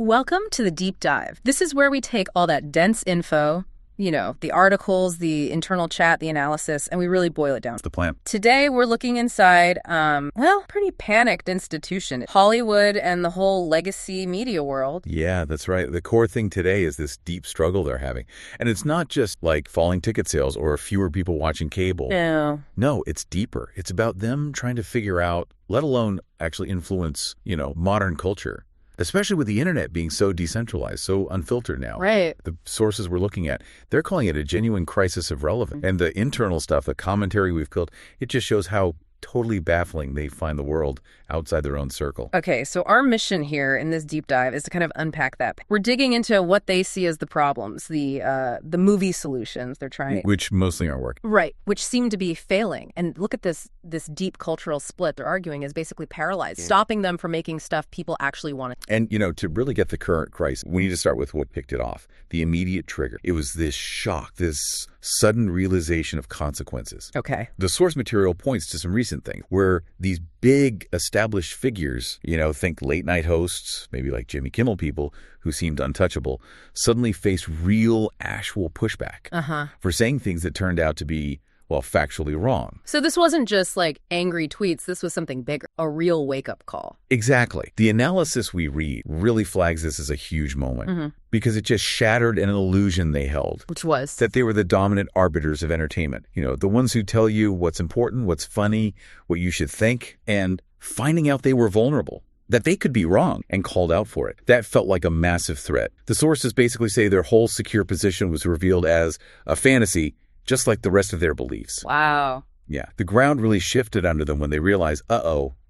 Welcome to the deep dive. This is where we take all that dense info, the articles, the internal chat, the analysis, and we really boil it down. That's the plan. Today, we're looking inside, pretty panicked institution, Hollywood and the whole legacy media world. Yeah, that's right. The core thing today is this deep struggle they're having. And it's not just like falling ticket sales or fewer people watching cable. No, it's deeper. It's about them trying to figure out, let alone actually influence, modern culture. Especially with the internet being so decentralized, so unfiltered now. Right. The sources we're looking at, they're calling it a genuine crisis of relevance. And the internal stuff, the commentary we've killed, it just shows how totally baffling they find the world outside their own circle. Okay, so our mission here in this deep dive is to kind of unpack that. We're digging into what they see as the problems, the movie solutions they're trying. Which mostly aren't working. Right, which seem to be failing. And look at this deep cultural split they're arguing is basically paralyzed, stopping them from making stuff people actually want to. And, to really get the current crisis, we need to start with what picked it off. The immediate trigger. It was this shock, this sudden realization of consequences. Okay. The source material points to some recent things where these big established figures, think late night hosts, maybe like Jimmy Kimmel people who seemed untouchable, suddenly faced real, actual pushback for saying things that turned out to be, factually wrong. So this wasn't just like angry tweets. This was something bigger, a real wake-up call. Exactly. The analysis we read really flags this as a huge moment because it just shattered an illusion they held. Which was? That they were the dominant arbiters of entertainment. The ones who tell you what's important, what's funny, what you should think, and finding out they were vulnerable. That they could be wrong and called out for it. That felt like a massive threat. The sources basically say their whole secure position was revealed as a fantasy, just like the rest of their beliefs. Wow. Yeah, the ground really shifted under them when they realized,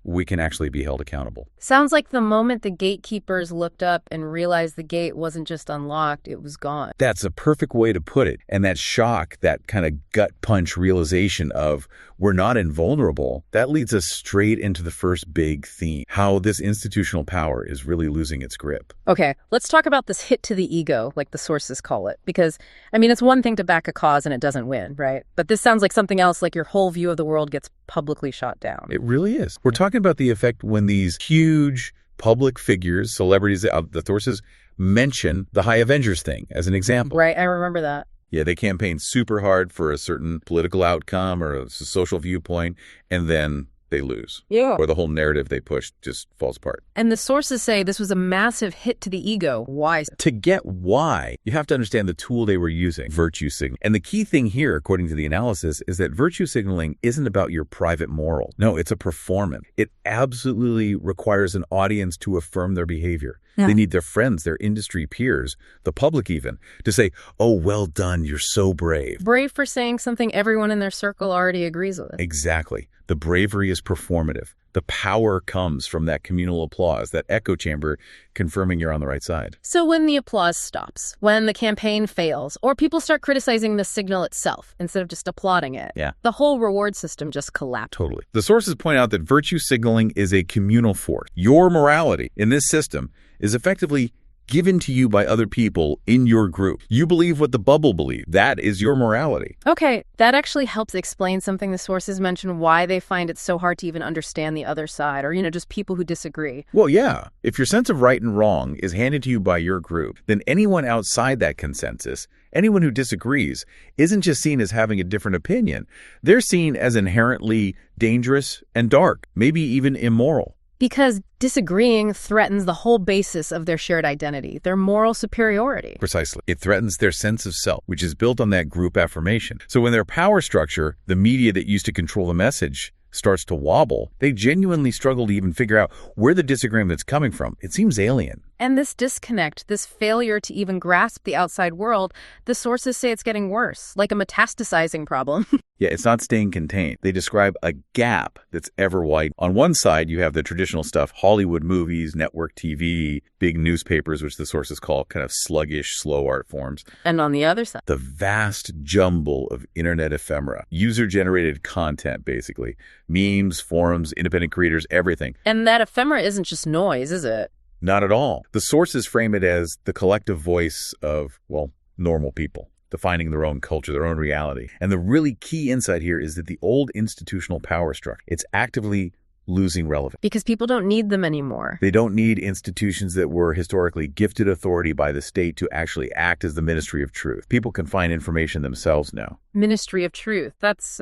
we can actually be held accountable. Sounds like the moment the gatekeepers looked up and realized the gate wasn't just unlocked, it was gone. That's a perfect way to put it. And that shock, that kind of gut punch realization of we're not invulnerable, that leads us straight into the first big theme, how this institutional power is really losing its grip. Okay, let's talk about this hit to the ego, like the sources call it. Because, it's one thing to back a cause and it doesn't win, right? But this sounds like something else, like your whole view of the world gets publicly shot down. It really is. We're talking about the effect when these huge public figures, celebrities, the sources mention the High Avengers thing as an example. Right, I remember that. Yeah, they campaign super hard for a certain political outcome or a social viewpoint, and then they lose. Yeah. Or the whole narrative they push just falls apart. And the sources say this was a massive hit to the ego. Why? To get why, you have to understand the tool they were using, virtue signaling. And the key thing here, according to the analysis, is that virtue signaling isn't about your private moral. No, it's a performance. It absolutely requires an audience to affirm their behavior. Yeah. They need their friends, their industry peers, the public even, to say, oh, well done, you're so brave. Brave for saying something everyone in their circle already agrees with. Exactly. The bravery is performative. The power comes from that communal applause, that echo chamber confirming you're on the right side. So when the applause stops, when the campaign fails, or people start criticizing the signal itself instead of just applauding it, the whole reward system just collapsed. Totally. The sources point out that virtue signaling is a communal force. Your morality in this system is effectively given to you by other people in your group. You believe what the bubble believes. That is your morality. Okay, that actually helps explain something the sources mention, why they find it so hard to even understand the other side or, just people who disagree. Well, yeah. If your sense of right and wrong is handed to you by your group, then anyone outside that consensus, anyone who disagrees, isn't just seen as having a different opinion. They're seen as inherently dangerous and dark, maybe even immoral. Because disagreeing threatens the whole basis of their shared identity, their moral superiority. Precisely. It threatens their sense of self, which is built on that group affirmation. So when their power structure, the media that used to control the message, starts to wobble, they genuinely struggle to even figure out where the disagreement's coming from. It seems alien. And this disconnect, this failure to even grasp the outside world, the sources say it's getting worse, like a metastasizing problem. Yeah, it's not staying contained. They describe a gap that's ever widening. On one side, you have the traditional stuff, Hollywood movies, network TV, big newspapers, which the sources call kind of sluggish, slow art forms. And on the other side, the vast jumble of internet ephemera, user-generated content, basically. Memes, forums, independent creators, everything. And that ephemera isn't just noise, is it? Not at all. The sources frame it as the collective voice of, normal people, defining their own culture, their own reality. And the really key insight here is that the old institutional power structure, it's actively losing relevance. Because people don't need them anymore. They don't need institutions that were historically gifted authority by the state to actually act as the ministry of truth. People can find information themselves now. Ministry of truth. That's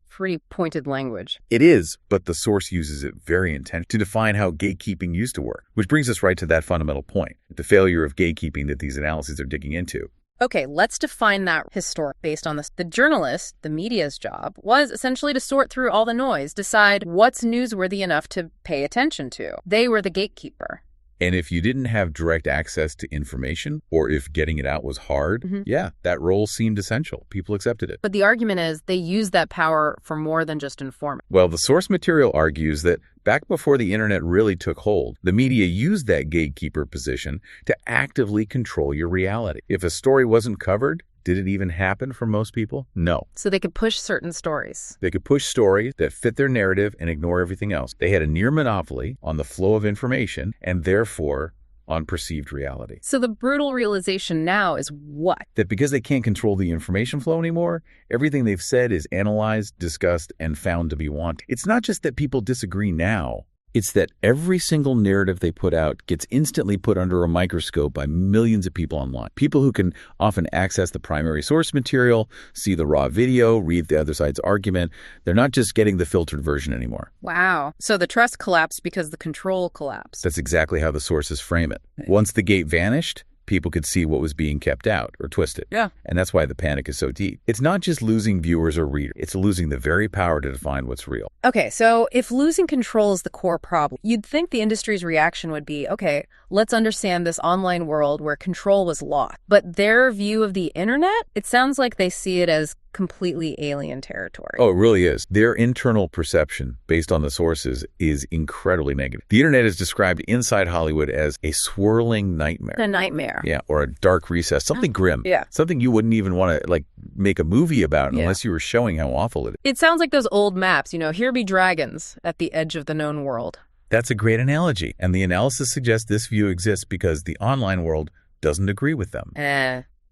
pretty pointed language. It is, but the source uses it very intentionally to define how gatekeeping used to work, which brings us right to that fundamental point, the failure of gatekeeping that these analyses are digging into. Okay, let's define that historic based on this. The journalist, the media's job, was essentially to sort through all the noise, decide what's newsworthy enough to pay attention to. They were the gatekeeper. And if you didn't have direct access to information, or if getting it out was hard, that role seemed essential. People accepted it. But the argument is they used that power for more than just informing. Well, the source material argues that back before the internet really took hold, the media used that gatekeeper position to actively control your reality. If a story wasn't covered, did it even happen for most people? No. So they could push certain stories. They could push stories that fit their narrative and ignore everything else. They had a near monopoly on the flow of information and therefore on perceived reality. So the brutal realization now is what? That because they can't control the information flow anymore, everything they've said is analyzed, discussed, and found to be wanted. It's not just that people disagree now. It's that every single narrative they put out gets instantly put under a microscope by millions of people online. People who can often access the primary source material, see the raw video, read the other side's argument. They're not just getting the filtered version anymore. Wow. So the trust collapsed because the control collapsed. That's exactly how the sources frame it. Once the gate vanished, people could see what was being kept out or twisted. Yeah. And that's why the panic is so deep. It's not just losing viewers or readers. It's losing the very power to define what's real. Okay, so if losing control is the core problem, you'd think the industry's reaction would be, okay, let's understand this online world where control was lost. But their view of the internet, it sounds like they see it as completely alien territory. Oh, it really is. Their internal perception, based on the sources, is incredibly negative. The internet is described inside Hollywood as a swirling nightmare. A nightmare. Yeah, or a dark recess, something grim. Yeah. Something you wouldn't even want to make a movie about unless you were showing how awful it is. It sounds like those old maps, here be dragons at the edge of the known world. That's a great analogy. And the analysis suggests this view exists because the online world doesn't agree with them.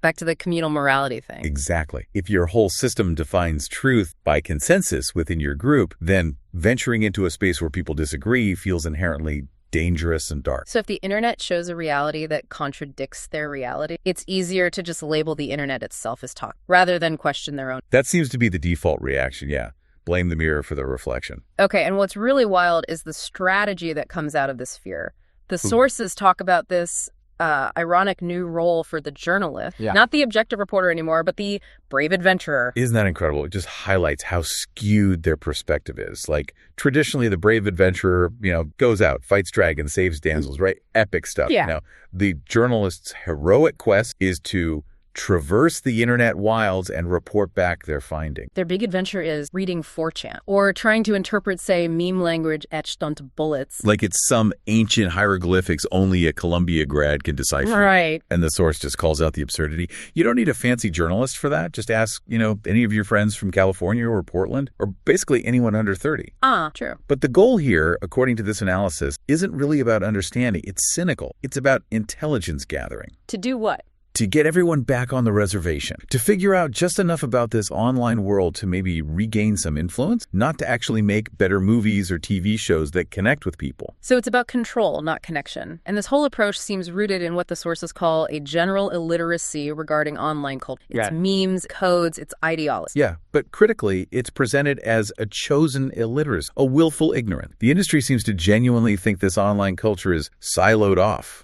Back to the communal morality thing. Exactly. If your whole system defines truth by consensus within your group, then venturing into a space where people disagree feels inherently dangerous and dark. So if the internet shows a reality that contradicts their reality, it's easier to just label the internet itself as talk rather than question their own. That seems to be the default reaction, yeah. Blame the mirror for the reflection. Okay, and what's really wild is the strategy that comes out of this fear. The sources talk about this ironic new role for the journalist, not the objective reporter anymore, but the brave adventurer. Isn't that incredible? It just highlights how skewed their perspective is. Like, traditionally, the brave adventurer, goes out, fights dragons, saves damsels, right? Epic stuff. Yeah. The journalist's heroic quest is to traverse the internet wilds and report back their finding. Their big adventure is reading 4chan or trying to interpret, say, meme language etched onto bullets. Like it's some ancient hieroglyphics only a Columbia grad can decipher. Right. And the source just calls out the absurdity. You don't need a fancy journalist for that. Just ask, any of your friends from California or Portland or basically anyone under 30. True. But the goal here, according to this analysis, isn't really about understanding. It's cynical. It's about intelligence gathering. To do what? To get everyone back on the reservation, to figure out just enough about this online world to maybe regain some influence, not to actually make better movies or TV shows that connect with people. So it's about control, not connection. And this whole approach seems rooted in what the sources call a general illiteracy regarding online culture. It's memes, codes, it's ideology. Yeah, but critically, it's presented as a chosen illiteracy, a willful ignorance. The industry seems to genuinely think this online culture is siloed off,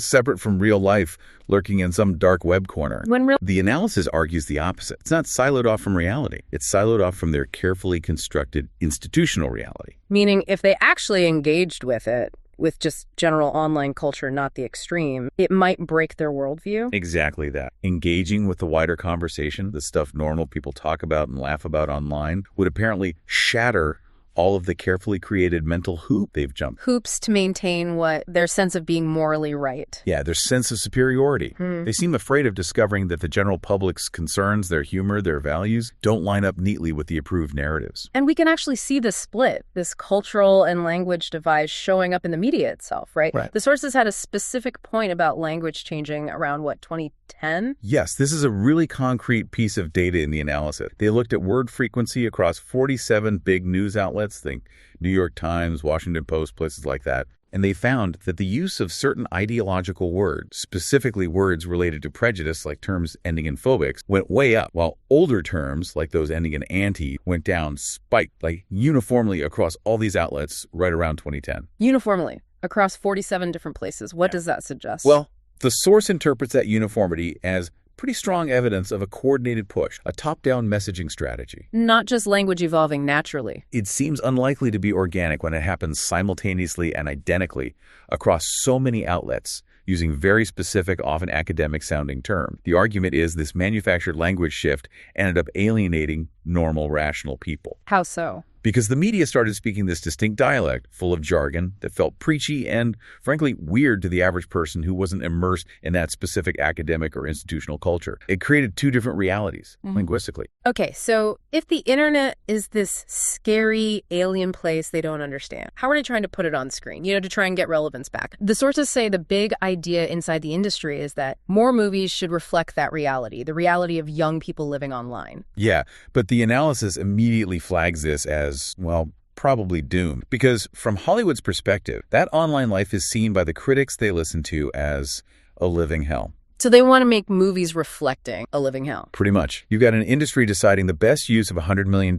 separate from real life, lurking in some dark web corner. The analysis argues the opposite. It's not siloed off from reality. It's siloed off from their carefully constructed institutional reality. Meaning if they actually engaged with it, with just general online culture, not the extreme, it might break their worldview. Exactly that. Engaging with the wider conversation, the stuff normal people talk about and laugh about online, would apparently shatter all of the carefully created mental hoop they've jumped. Hoops to maintain their sense of being morally right. Yeah, their sense of superiority. They seem afraid of discovering that the general public's concerns, their humor, their values, don't line up neatly with the approved narratives. And we can actually see this split, this cultural and language divide showing up in the media itself, right? The sources had a specific point about language changing around, 2010? Yes, this is a really concrete piece of data in the analysis. They looked at word frequency across 47 big news outlets outlets, think New York Times, Washington Post, places like that. And they found that the use of certain ideological words, specifically words related to prejudice like terms ending in phobics, went way up, while older terms like those ending in anti went down, spiked, like uniformly across all these outlets right around 2010. Uniformly, across 47 different places. What does that suggest? Well, the source interprets that uniformity as pretty strong evidence of a coordinated push, a top-down messaging strategy. Not just language evolving naturally. It seems unlikely to be organic when it happens simultaneously and identically across so many outlets using very specific, often academic-sounding terms. The argument is this manufactured language shift ended up alienating normal, rational people. How so? Because the media started speaking this distinct dialect full of jargon that felt preachy and, frankly, weird to the average person who wasn't immersed in that specific academic or institutional culture. It created two different realities, linguistically. Okay, so if the internet is this scary alien place they don't understand, how are they trying to put it on screen, to try and get relevance back? The sources say the big idea inside the industry is that more movies should reflect that reality, the reality of young people living online. Yeah, but the analysis immediately flags this as, well, probably doomed. Because from Hollywood's perspective, that online life is seen by the critics they listen to as a living hell. So they want to make movies reflecting a living hell. Pretty much. You've got an industry deciding the best use of $100 million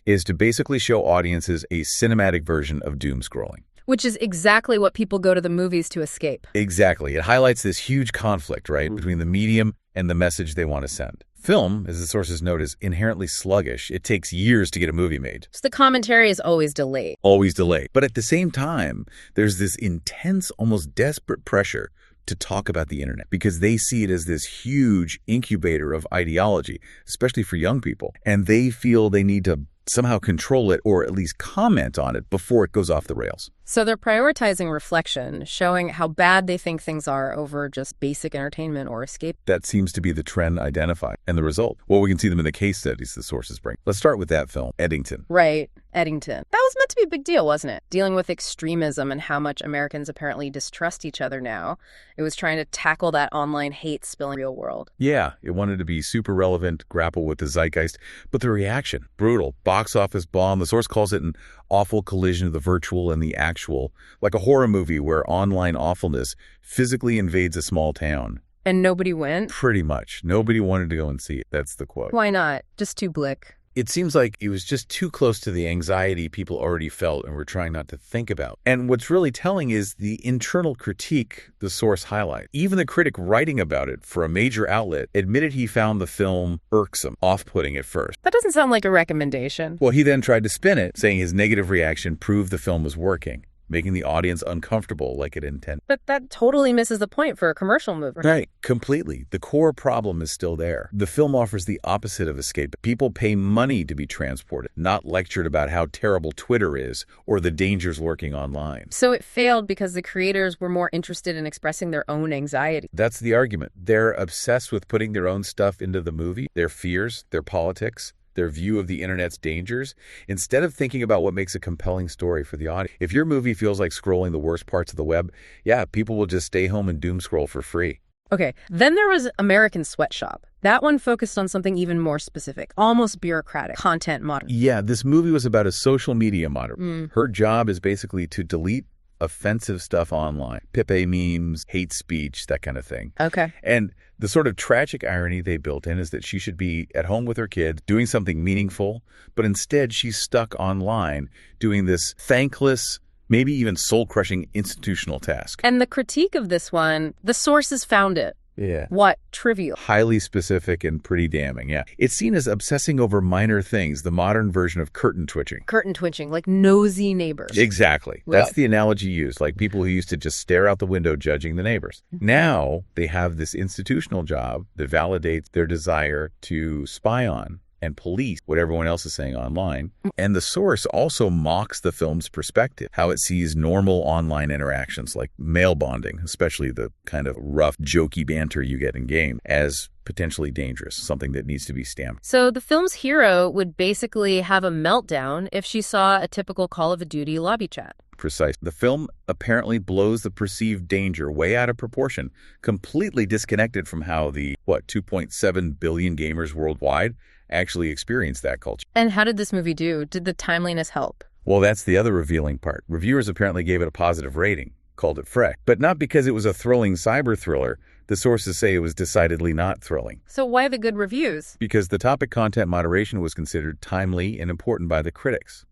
is to basically show audiences a cinematic version of doom scrolling. Which is exactly what people go to the movies to escape. Exactly. It highlights this huge conflict, right, between the medium and the message they want to send. Film, as the sources note, is inherently sluggish. It takes years to get a movie made. So the commentary is always delayed. Always delayed. But at the same time, there's this intense, almost desperate pressure to talk about the internet because they see it as this huge incubator of ideology, especially for young people. And they feel they need to somehow control it or at least comment on it before it goes off the rails. So they're prioritizing reflection, showing how bad they think things are over just basic entertainment or escape. That seems to be the trend identified. And the result? Well, we can see them in the case studies the sources bring. Let's start with that film, Eddington. Right, Eddington. That was meant to be a big deal, wasn't it? Dealing with extremism and how much Americans apparently distrust each other now. It was trying to tackle that online hate spilling real world. Yeah, it wanted to be super relevant, grapple with the zeitgeist. But the reaction, brutal, box office bomb. The source calls it an awful collision of the virtual and the actual, like a horror movie where online awfulness physically invades a small town. And nobody went? Pretty much. Nobody wanted to go and see it. That's the quote. Why not? Just too blick. It seems like it was just too close to the anxiety people already felt and were trying not to think about. And what's really telling is the internal critique the source highlights. Even the critic writing about it for a major outlet admitted he found the film irksome, off-putting at first. That doesn't sound like a recommendation. Well, he then tried to spin it, saying his negative reaction proved the film was working, making the audience uncomfortable like it intended. But that totally misses the point for a commercial movie. Right, completely. The core problem is still there. The film offers the opposite of escape. People pay money to be transported, not lectured about how terrible Twitter is or the dangers lurking online. So it failed because the creators were more interested in expressing their own anxiety. That's the argument. They're obsessed with putting their own stuff into the movie, their fears, their politics, their view of the internet's dangers, instead of thinking about what makes a compelling story for the audience. If your movie feels like scrolling the worst parts of the web, yeah, people will just stay home and doom scroll for free. Okay, then there was American Sweatshop. That one focused on something even more specific, almost bureaucratic, content moderator. Yeah, this movie was about a social media moderator. Her job is basically to delete offensive stuff online. Pepe memes, hate speech, that kind of thing. Okay. And the sort of tragic irony they built in is that she should be at home with her kids doing something meaningful, but instead she's stuck online doing this thankless, maybe even soul-crushing institutional task. And the critique of this one, the sources found it. Yeah. What? Trivial. Highly specific and pretty damning, yeah. It's seen as obsessing over minor things, the modern version of curtain twitching. Curtain twitching, like nosy neighbors. Exactly. Right. That's the analogy used, like people who used to just stare out the window judging the neighbors. Now they have this institutional job that validates their desire to spy on and police what everyone else is saying online. And the source also mocks the film's perspective, how it sees normal online interactions like mail bonding, especially the kind of rough, jokey banter you get in game, as potentially dangerous, something that needs to be stamped. So the film's hero would basically have a meltdown if she saw a typical Call of Duty lobby chat. Precise. The film apparently blows the perceived danger way out of proportion, completely disconnected from how the, 2.7 billion gamers worldwide actually experience that culture. And how did this movie do? Did the timeliness help? Well, that's the other revealing part. Reviewers apparently gave it a positive rating, called it fresh, but not because it was a thrilling cyber thriller. The sources say it was decidedly not thrilling. So why the good reviews? Because the topic content moderation was considered timely and important by the critics.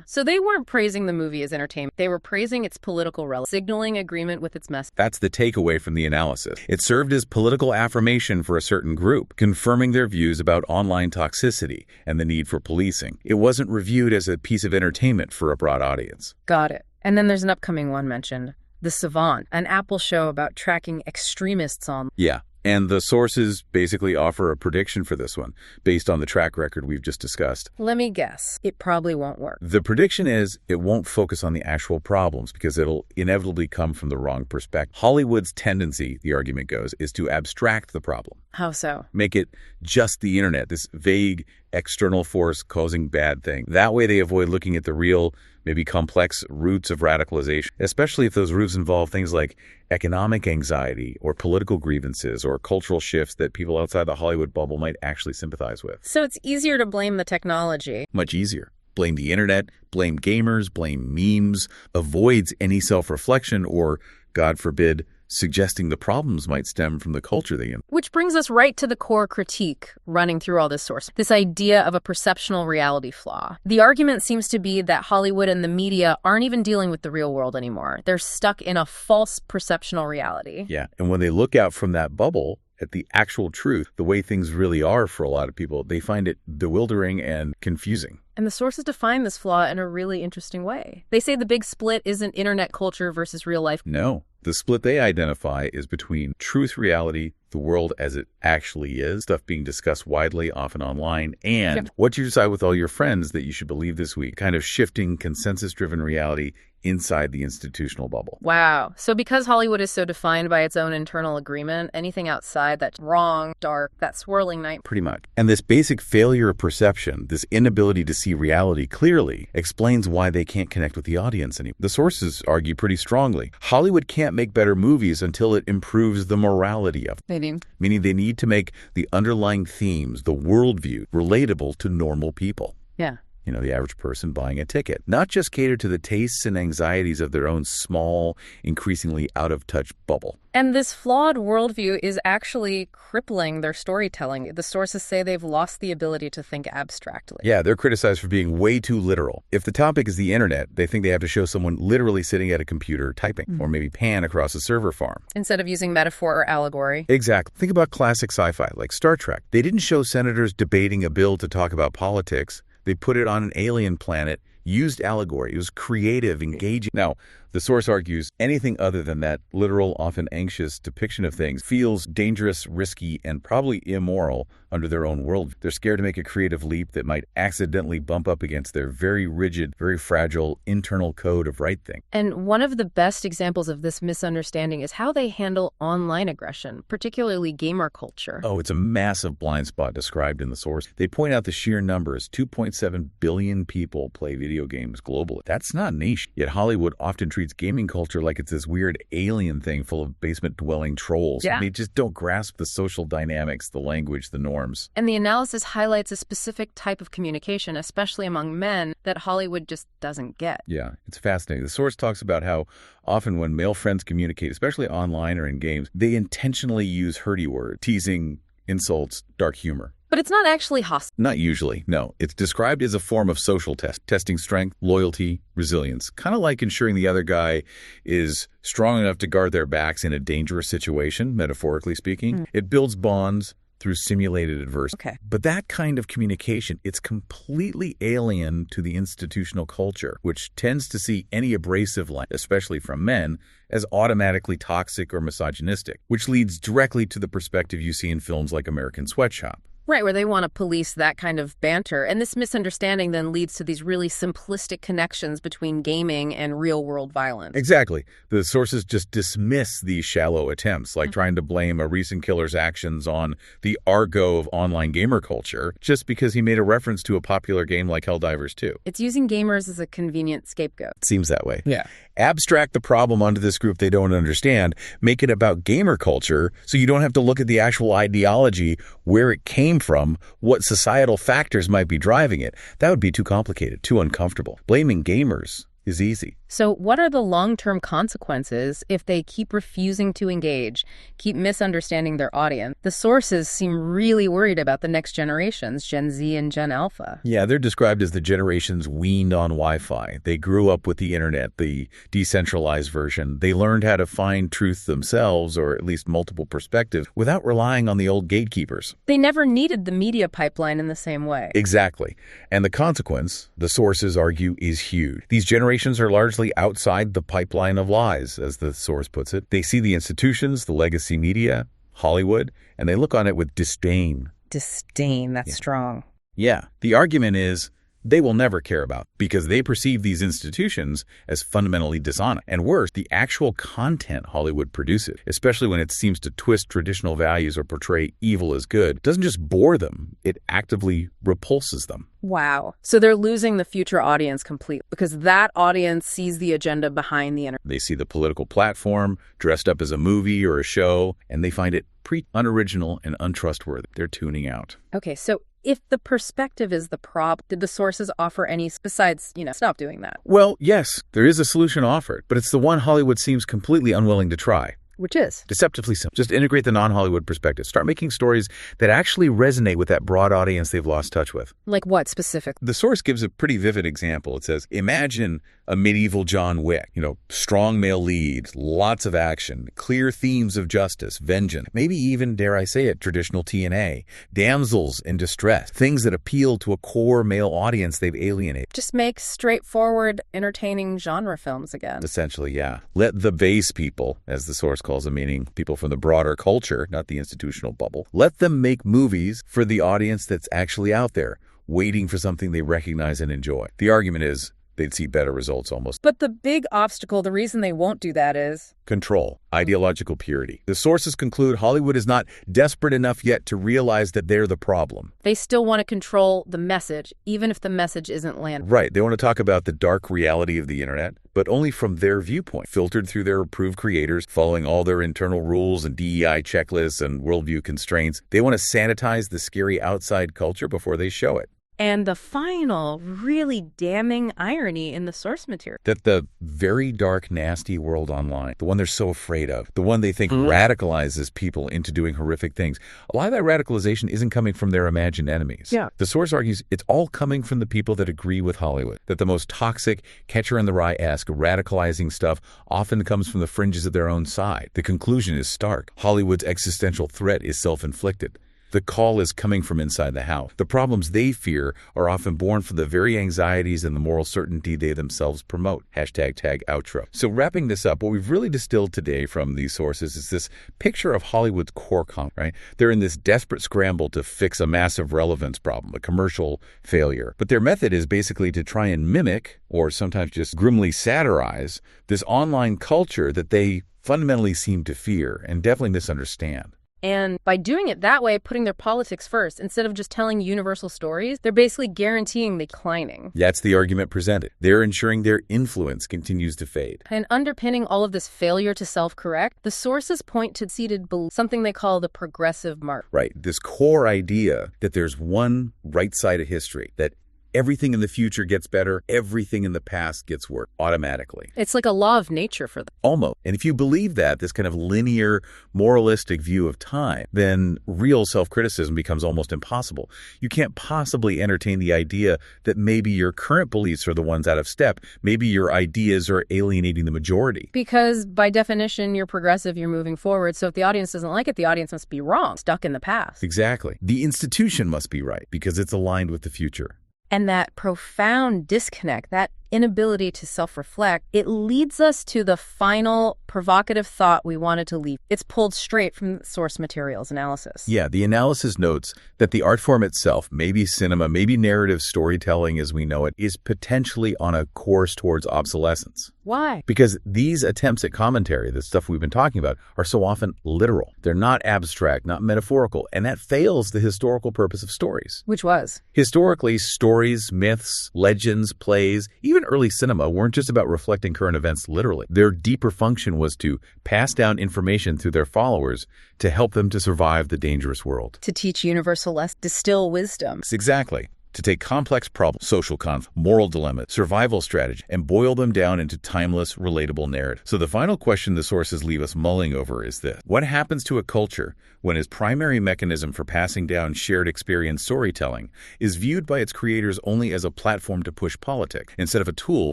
So they weren't praising the movie as entertainment. They were praising its political relevance, signaling agreement with its message. That's the takeaway from the analysis. It served as political affirmation for a certain group, confirming their views about online toxicity and the need for policing. It wasn't reviewed as a piece of entertainment for a broad audience. Got it. And then there's an upcoming one mentioned. The Savant, an Apple show about tracking extremists on. Yeah, and the sources basically offer a prediction for this one, based on the track record we've just discussed. Let me guess. It probably won't work. The prediction is it won't focus on the actual problems because it'll inevitably come from the wrong perspective. Hollywood's tendency, the argument goes, is to abstract the problem. How so? Make it just the internet, this vague external force causing bad things. That way they avoid looking at the real, maybe complex roots of radicalization, especially if those roots involve things like economic anxiety or political grievances or cultural shifts that people outside the Hollywood bubble might actually sympathize with. So it's easier to blame the technology. Much easier. Blame the internet, blame gamers, blame memes, avoids any self-reflection or, God forbid, suggesting the problems might stem from the culture they in. Which brings us right to the core critique running through all this source, this idea of a perceptional reality flaw. The argument seems to be that Hollywood and the media aren't even dealing with the real world anymore. They're stuck in a false perceptional reality. Yeah, and when they look out from that bubble at the actual truth, the way things really are for a lot of people, they find it bewildering and confusing. And the sources define this flaw in a really interesting way. They say the big split isn't internet culture versus real life. No. The split they identify is between truth reality, the world as it actually is, stuff being discussed widely, often online, and what you decide with all your friends that you should believe this week, kind of shifting consensus-driven reality inside the institutional bubble. Wow. So because Hollywood is so defined by its own internal agreement, anything outside that's wrong, dark, that swirling night. Pretty much. And this basic failure of perception, this inability to see reality clearly, explains why they can't connect with the audience anymore. The sources argue pretty strongly. Hollywood can't make better movies until it improves the morality of them. Meaning they need to make the underlying themes, the worldview, relatable to normal people. Yeah. You know, the average person buying a ticket. Not just cater to the tastes and anxieties of their own small, increasingly out-of-touch bubble. And this flawed worldview is actually crippling their storytelling. The sources say they've lost the ability to think abstractly. Yeah, they're criticized for being way too literal. If the topic is the internet, they think they have to show someone literally sitting at a computer typing, or maybe pan across a server farm. Instead of using metaphor or allegory. Exactly. Think about classic sci-fi, like Star Trek. They didn't show senators debating a bill to talk about politics. They put it on an alien planet, used allegory. It was creative, engaging. Now, the source argues anything other than that literal, often anxious depiction of things feels dangerous, risky, and probably immoral under their own world. They're scared to make a creative leap that might accidentally bump up against their very rigid, very fragile internal code of right thing. And one of the best examples of this misunderstanding is how they handle online aggression, particularly gamer culture. Oh, it's a massive blind spot described in the source. They point out the sheer numbers. 2.7 billion people play video games globally. That's not niche. Yet Hollywood often treats gaming culture like it's this weird alien thing full of basement-dwelling trolls. Yeah. They just don't grasp the social dynamics, the language, the norms. And the analysis highlights a specific type of communication, especially among men, that Hollywood just doesn't get. Yeah, it's fascinating. The source talks about how often when male friends communicate, especially online or in games, they intentionally use hurty words, teasing, insults, dark humor. But it's not actually hostile. Not usually, no. It's described as a form of social test, testing strength, loyalty, resilience, kind of like ensuring the other guy is strong enough to guard their backs in a dangerous situation, metaphorically speaking. It builds bonds through simulated adversity. Okay. But that kind of communication, it's completely alien to the institutional culture, which tends to see any abrasive line, especially from men, as automatically toxic or misogynistic, which leads directly to the perspective you see in films like American Sweatshop. Right, where they want to police that kind of banter. And this misunderstanding then leads to these really simplistic connections between gaming and real-world violence. Exactly. The sources just dismiss these shallow attempts, like trying to blame a recent killer's actions on the argot of online gamer culture just because he made a reference to a popular game like Helldivers 2. It's using gamers as a convenient scapegoat. It seems that way. Yeah. Abstract the problem onto this group they don't understand, make it about gamer culture so you don't have to look at the actual ideology, where it came from, what societal factors might be driving it, that would be too complicated, too uncomfortable. Blaming gamers is easy. So what are the long-term consequences if they keep refusing to engage, keep misunderstanding their audience? The sources seem really worried about the next generations, Gen Z and Gen Alpha. Yeah, they're described as the generations weaned on Wi-Fi. They grew up with the internet, the decentralized version. They learned how to find truth themselves, or at least multiple perspectives, without relying on the old gatekeepers. They never needed the media pipeline in the same way. Exactly. And the consequence, the sources argue, is huge. These generations are largely outside the pipeline of lies, as the source puts it. They see the institutions, the legacy media, Hollywood, and they look on it with disdain. Disdain, that's strong. Yeah. The argument is they will never care about because they perceive these institutions as fundamentally dishonest. And worse, the actual content Hollywood produces, especially when it seems to twist traditional values or portray evil as good, doesn't just bore them, it actively repulses them. Wow. So they're losing the future audience completely because that audience sees the agenda behind the internet. They see the political platform dressed up as a movie or a show, and they find it unoriginal and untrustworthy. They're tuning out. Okay, so if the perspective is the problem, did the sources offer any besides, stop doing that? Well, yes, there is a solution offered, but it's the one Hollywood seems completely unwilling to try. Which is? Deceptively simple. Just integrate the non-Hollywood perspective. Start making stories that actually resonate with that broad audience they've lost touch with. Like what specific? The source gives a pretty vivid example. It says, imagine a medieval John Wick, strong male leads, lots of action, clear themes of justice, vengeance, maybe even, dare I say it, traditional TNA, damsels in distress, things that appeal to a core male audience they've alienated. Just make straightforward, entertaining genre films again. Essentially, yeah. Let the base people, as the source calls them, meaning people from the broader culture, not the institutional bubble, let them make movies for the audience that's actually out there, waiting for something they recognize and enjoy. The argument is, they'd see better results almost. But the big obstacle, the reason they won't do that is control, ideological purity. The sources conclude Hollywood is not desperate enough yet to realize that they're the problem. They still want to control the message, even if the message isn't landing. Right. They want to talk about the dark reality of the internet, but only from their viewpoint, filtered through their approved creators, following all their internal rules and DEI checklists and worldview constraints. They want to sanitize the scary outside culture before they show it. And the final, really damning irony in the source material. That the very dark, nasty world online, the one they're so afraid of, the one they think radicalizes people into doing horrific things, a lot of that radicalization isn't coming from their imagined enemies. Yeah. The source argues it's all coming from the people that agree with Hollywood, that the most toxic, catcher-in-the-rye-esque, radicalizing stuff often comes from the fringes of their own side. The conclusion is stark. Hollywood's existential threat is self-inflicted. The call is coming from inside the house. The problems they fear are often born from the very anxieties and the moral certainty they themselves promote. #tag outro. So wrapping this up, what we've really distilled today from these sources is this picture of Hollywood's core conflict, right? They're in this desperate scramble to fix a massive relevance problem, a commercial failure. But their method is basically to try and mimic, or sometimes just grimly satirize, this online culture that they fundamentally seem to fear and definitely misunderstand. And by doing it that way, putting their politics first, instead of just telling universal stories, they're basically guaranteeing the declining. That's the argument presented. They're ensuring their influence continues to fade. And underpinning all of this failure to self-correct, the sources point to seated belief, something they call the progressive mark. Right. This core idea that there's one right side of history, that everything in the future gets better, everything in the past gets worse automatically. It's like a law of nature for them. Almost. And if you believe that, this kind of linear, moralistic view of time, then real self-criticism becomes almost impossible. You can't possibly entertain the idea that maybe your current beliefs are the ones out of step. Maybe your ideas are alienating the majority. Because by definition, you're progressive, you're moving forward. So if the audience doesn't like it, the audience must be wrong, stuck in the past. Exactly. The institution must be right because it's aligned with the future. And that profound disconnect, that inability to self-reflect, it leads us to the final provocative thought we wanted to leave. It's pulled straight from the source materials analysis. Yeah, the analysis notes that the art form itself, maybe cinema, maybe narrative storytelling as we know it, is potentially on a course towards obsolescence. Why? Because these attempts at commentary, the stuff we've been talking about, are so often literal. They're not abstract, not metaphorical, and that fails the historical purpose of stories. Which was? Historically, stories, myths, legends, plays, even Even early cinema weren't just about reflecting current events literally. Their deeper function was to pass down information through their followers to help them to survive the dangerous world. To teach universal lessons, distill wisdom. Exactly. To take complex problems, social conflict, moral dilemmas, survival strategy, and boil them down into timeless, relatable narrative. So the final question the sources leave us mulling over is this: what happens to a culture when its primary mechanism for passing down shared experience storytelling is viewed by its creators only as a platform to push politics, instead of a tool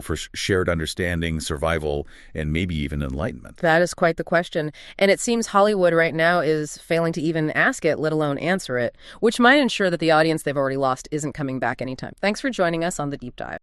for shared understanding, survival, and maybe even enlightenment? That is quite the question. And it seems Hollywood right now is failing to even ask it, let alone answer it, which might ensure that the audience they've already lost isn't coming back anytime. Thanks for joining us on The Deep Dive.